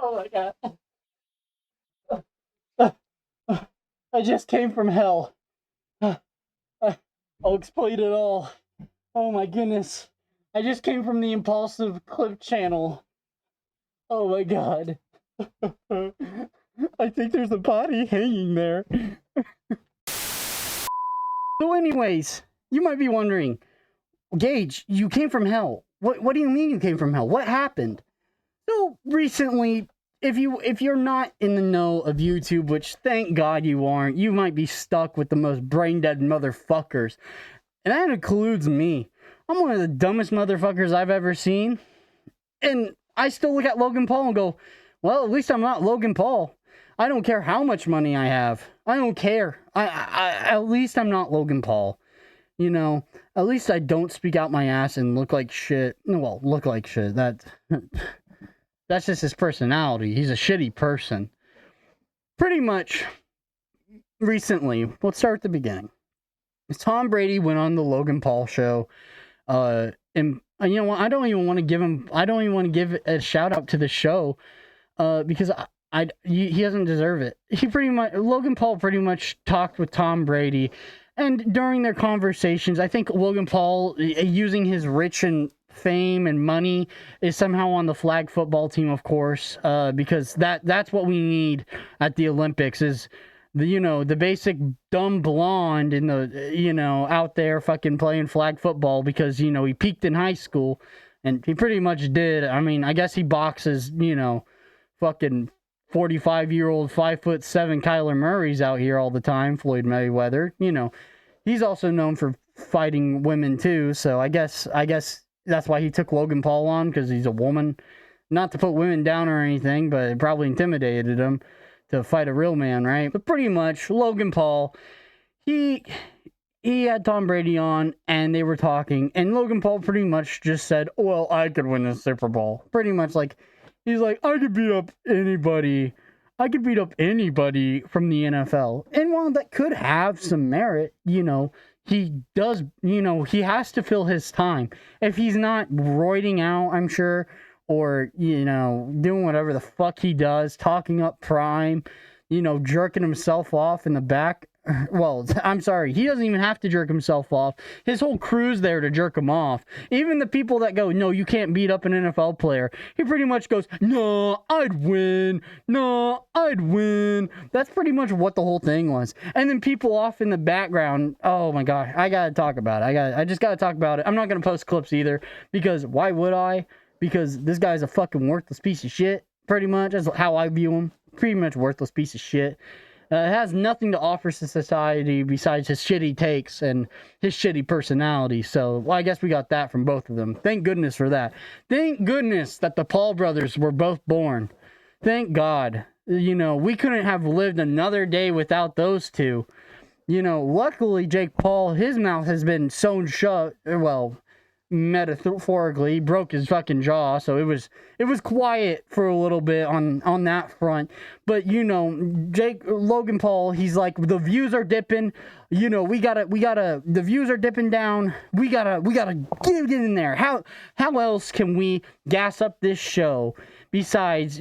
Oh my god. I just came from hell. I'll explain it all. Oh my goodness. I just came from the Impulsive Clip channel. Oh my god. I think there's a body hanging there. So anyways, you might be wondering, Gage, you came from hell. What do you mean you came from hell? What happened? So recently, if you're not in the know of YouTube, which thank God you aren't, you might be stuck with the most brain dead motherfuckers. And that includes me. I'm one of the dumbest motherfuckers I've ever seen. And I still look at Logan Paul and go, well, at least I'm not Logan Paul. I don't care how much money I have. I don't care. At least I'm not Logan Paul. You know, at least I don't speak out my ass and look like shit. Well, look like shit. That's just his personality. He's a shitty person. Pretty much recently, let's start at the beginning. Tom Brady went on the Logan Paul show, and you know what? I don't even want to give a shout out to the show, because he doesn't deserve it. Logan Paul pretty much talked with Tom Brady, and during their conversations, I think Logan Paul, using his rich and fame and money, is somehow on the flag football team, of course, because that's what we need at the Olympics is the basic dumb blonde in the, out there fucking playing flag football because, he peaked in high school, and he pretty much did. I mean, I guess he boxes, fucking 45-year-old 5'7" Kyler Murray's out here all the time, Floyd Mayweather. He's also known for fighting women too, so I guess that's why he took Logan Paul on, because he's a woman. Not to put women down or anything, but it probably intimidated him to fight a real man, right? But pretty much, Logan Paul, he had Tom Brady on, and they were talking, and Logan Paul pretty much just said, well, I could win the Super Bowl. Pretty much like, he's like, I could beat up anybody. I could beat up anybody from the NFL. And while that could have some merit, he does, he has to fill his time. If he's not roiding out, I'm sure, or, doing whatever the fuck he does, talking up Prime, jerking himself off in the back. Well, I'm sorry, he doesn't even have to jerk himself off. His whole crew's there to jerk him off. Even the people that go, no, you can't beat up an NFL player. He pretty much goes, no, I'd win. No, I'd win. That's pretty much what the whole thing was. And then people off in the background, oh my God, I gotta talk about it. I just gotta talk about it. I'm not gonna post clips either, because why would I? Because this guy's a fucking worthless piece of shit, pretty much. That's how I view him. Pretty much worthless piece of shit. It has nothing to offer to society besides his shitty takes and his shitty personality. So, well, I guess we got that from both of them. Thank goodness for that. Thank goodness that the Paul brothers were both born. Thank God. We couldn't have lived another day without those two. Luckily, Jake Paul, his mouth has been sewn shut. Well, metaphorically, he broke his fucking jaw, so it was quiet for a little bit on that front. But Logan Paul, he's like, the views are dipping, we gotta the views are dipping down, we gotta get in there. How else can we gas up this show besides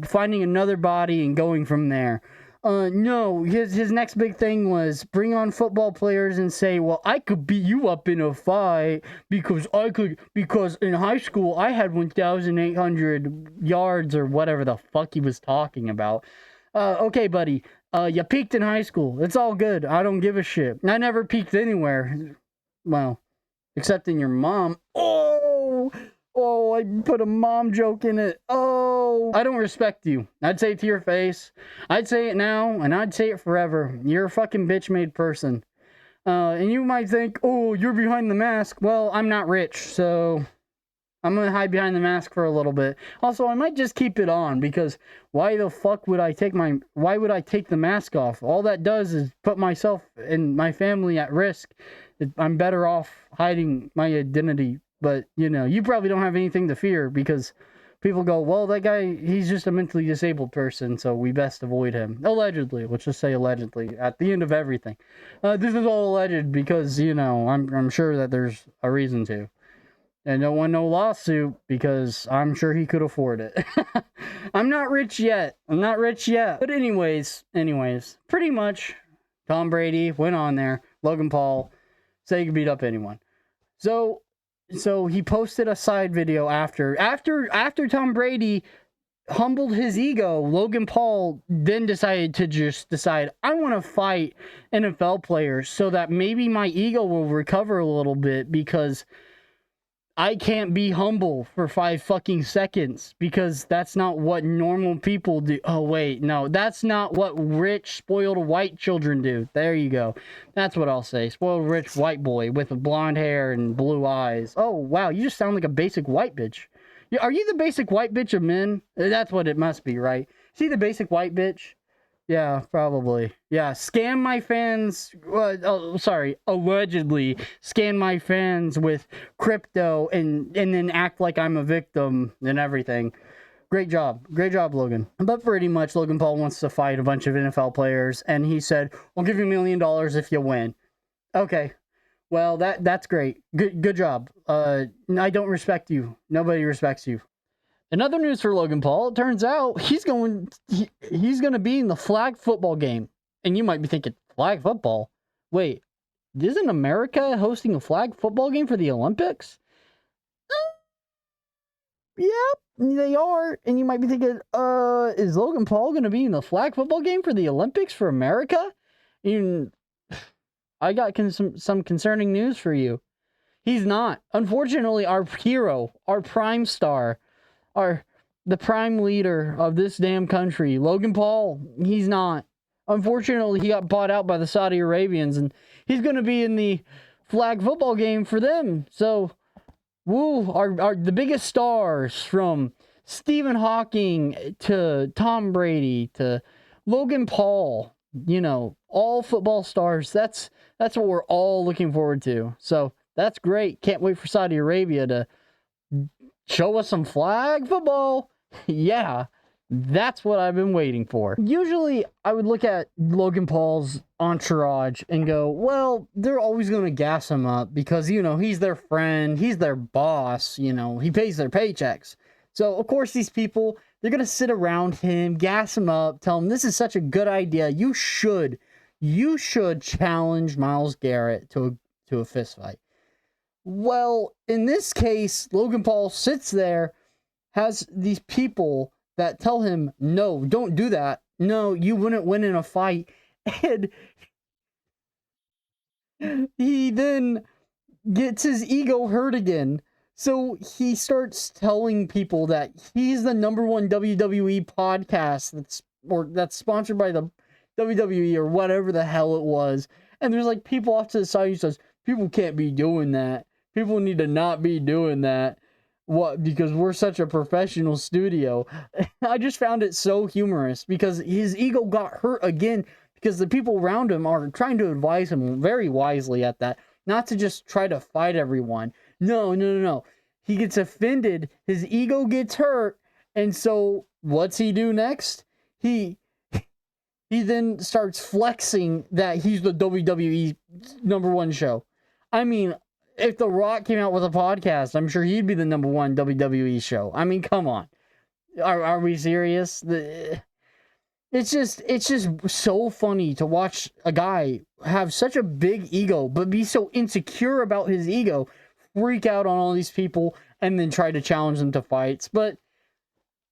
finding another body and going from there? No, his next big thing was bring on football players and say, well, I could beat you up in a fight because in high school I had 1,800 yards or whatever the fuck he was talking about. Okay, buddy, you peaked in high school. It's all good. I don't give a shit. I never peaked anywhere. Well, except in your mom. Oh, I put a mom joke in it. Oh, I don't respect you. I'd say it to your face. I'd say it now, and I'd say it forever. You're a fucking bitch-made person. And you might think, oh, you're behind the mask. Well, I'm not rich, so I'm gonna hide behind the mask for a little bit. Also, I might just keep it on, because why the fuck would I take the mask off? All that does is put myself and my family at risk. I'm better off hiding my identity. But, you probably don't have anything to fear, because people go, well, that guy, he's just a mentally disabled person, so we best avoid him. Allegedly. Let's just say allegedly. At the end of everything. This is all alleged because, I'm sure that there's a reason to. And don't want no lawsuit because I'm sure he could afford it. I'm not rich yet. But anyways, pretty much Tom Brady went on there. Logan Paul said he could beat up anyone. So he posted a side video after Tom Brady humbled his ego. Logan Paul then decided I want to fight NFL players so that maybe my ego will recover a little bit, because I can't be humble for 5 fucking seconds, because that's not what normal people do. Oh, wait, no, that's not what rich, spoiled white children do. There you go. That's what I'll say. Spoiled rich white boy with blonde hair and blue eyes. Oh, wow, you just sound like a basic white bitch. Are you the basic white bitch of men? That's what it must be, right? See the basic white bitch? Yeah, probably. Yeah, scam my fans. Allegedly scam my fans with crypto and then act like I'm a victim and everything. Great job, Logan. But pretty much, Logan Paul wants to fight a bunch of NFL players, and he said, "I'll give you $1 million if you win." Okay, well that's great. Good job. I don't respect you. Nobody respects you. In other news for Logan Paul, it turns out he's going to be in the flag football game. And you might be thinking, flag football? Wait, isn't America hosting a flag football game for the Olympics? Yep, they are. And you might be thinking, is Logan Paul going to be in the flag football game for the Olympics for America? And I got some concerning news for you. He's not. Unfortunately, our hero, our prime star, the prime leader of this damn country, Logan Paul, he's not. Unfortunately, he got bought out by the Saudi Arabians, and he's going to be in the flag football game for them. So, woo, the biggest stars, from Stephen Hawking to Tom Brady to Logan Paul, all football stars. That's what we're all looking forward to. So, that's great. Can't wait for Saudi Arabia to show us some flag football. Yeah, that's what I've been waiting for. Usually, I would look at Logan Paul's entourage and go, well, they're always going to gas him up because, he's their friend, he's their boss, he pays their paychecks. So, of course, these people, they're going to sit around him, gas him up, tell him, this is such a good idea. You should challenge Myles Garrett to a fist fight. Well, in this case, Logan Paul sits there, has these people that tell him, no, don't do that. No, you wouldn't win in a fight. And he then gets his ego hurt again. So he starts telling people that he's the #1 WWE podcast that's sponsored by the WWE or whatever the hell it was. And there's like people off to the side who says, people can't be doing that. People need to not be doing that. What? Because we're such a professional studio. I just found it so humorous because his ego got hurt again because the people around him are trying to advise him very wisely at that, not to just try to fight everyone. No. He gets offended. His ego gets hurt. And so what's he do next? He then starts flexing that he's the WWE #1 show. I mean, if The Rock came out with a podcast, I'm sure he'd be the #1 WWE show. I mean, come on. Are we serious? It's just so funny to watch a guy have such a big ego, but be so insecure about his ego, freak out on all these people, and then try to challenge them to fights. But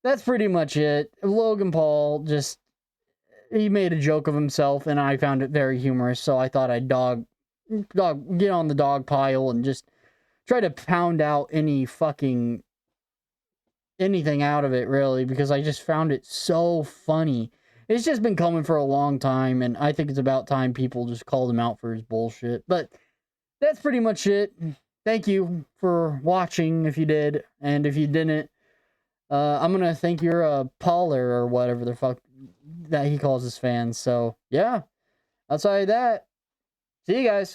that's pretty much it. Logan Paul he made a joke of himself, and I found it very humorous, so I thought I'd get on the dog pile and just try to pound out anything out of it, really, because I just found it so funny. It's just been coming for a long time, and I think it's about time people just called him out for his bullshit. But that's pretty much it. Thank you for watching, if you did, and if you didn't, I'm gonna think you're a Pauler or whatever the fuck that he calls his fans. So, yeah, outside of that, see you guys.